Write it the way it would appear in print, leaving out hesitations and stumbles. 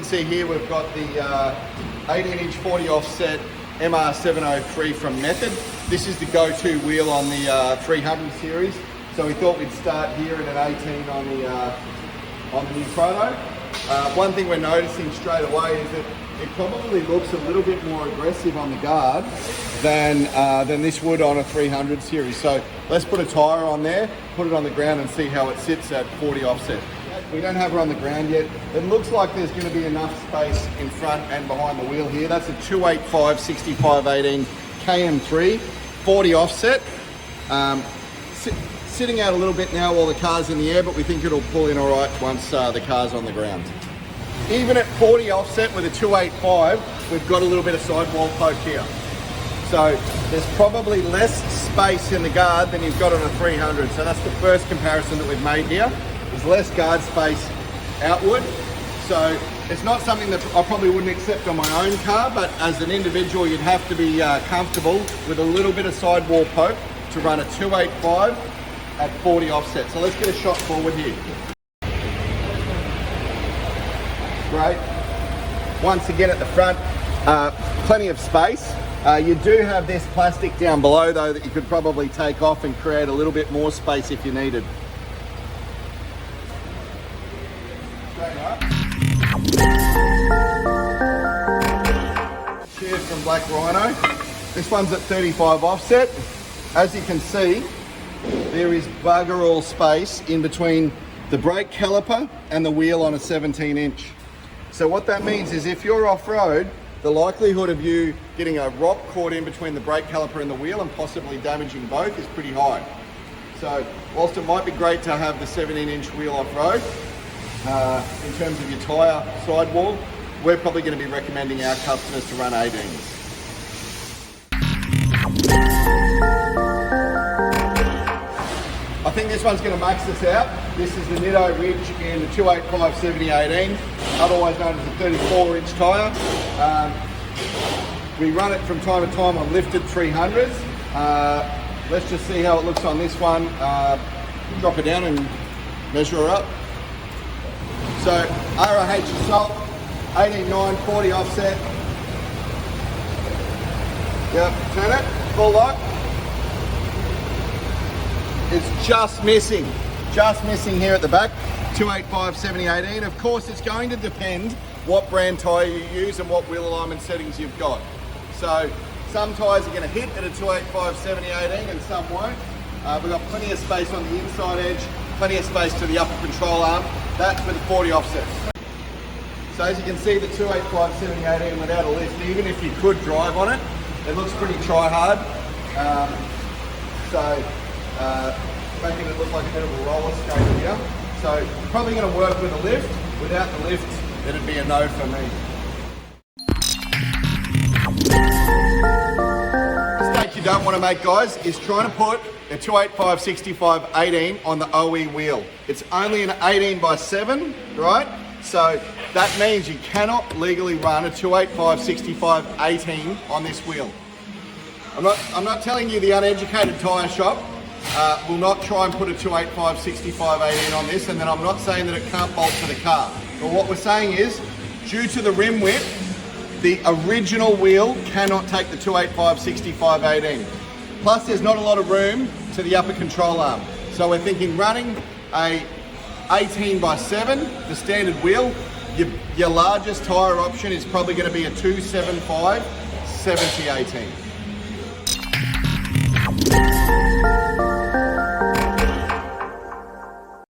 see here, we've got the 18-inch 40 offset MR703 from Method. This is the go-to wheel on the 300 series. So we thought we'd start here at an 18 on the new Prado. One thing we're noticing straight away is that it probably looks a little bit more aggressive on the guard than this would on a 300 series. So let's put a tyre on there, put it on the ground and see how it sits at 40 offset. We don't have her on the ground yet. It looks like there's going to be enough space in front and behind the wheel here. That's a 285/65/18 KM3, 40 offset. Sitting out a little bit now while the car's in the air, but we think it'll pull in all right once the car's on the ground. Even at 40 offset with a 285, we've got a little bit of sidewall poke here. So there's probably less space in the guard than you've got on a 300. So that's the first comparison that we've made here. There's less guard space outward. So it's not something that I probably wouldn't accept on my own car, but as an individual, you'd have to be comfortable with a little bit of sidewall poke to run a 285 at 40 offset. So let's get a shot forward here. Great. Once again at the front, plenty of space. You do have this plastic down below though that you could probably take off and create a little bit more space if you needed. Cheers from Black Rhino. This one's at 35 offset. As you can see, there is bugger all space in between the brake caliper and the wheel on a 17-inch. So what that means is if you're off-road, the likelihood of you getting a rock caught in between the brake caliper and the wheel and possibly damaging both is pretty high. So whilst it might be great to have the 17-inch wheel off-road, in terms of your tyre sidewall, we're probably going to be recommending our customers to run 18s. I think this one's going to max us out. This is the Nitto Ridge in the 285/70/18, otherwise known as the 34-inch tyre. We run it from time to time on lifted 300s. Let's just see how it looks on this one. Drop her down and measure her up. So ROH assault, 18.9, 40 offset. Yep, turn it, full lock. It's just missing here at the back, 285/70/18. Of course, it's going to depend what brand tyre you use and what wheel alignment settings you've got. So some tyres are going to hit at a 285/70/18 and some won't. We've got plenty of space on the inside edge, plenty of space to the upper control arm. That's with the 40 offset. So as you can see, the 285/70/18 without a lift, even if you could drive on it, it looks pretty try-hard. Making it look like a bit of a roller skater here. So probably going to work with a lift. Without the lift, it'd be a no for me. The mistake you don't want to make, guys, is trying to put a 285/65/18 on the OE wheel. It's only an 18/7, right? So that means you cannot legally run a 285/65/18 on this wheel. I'm not telling you the uneducated tyre shop will not try and put a 285/65/18 on this, and then I'm not saying that it can't bolt to the car. But what we're saying is, due to the rim width, the original wheel cannot take the 285/65/18. Plus, there's not a lot of room to the upper control arm. So we're thinking running a 18/7, the standard wheel, your largest tyre option is probably going to be a 275/70/18.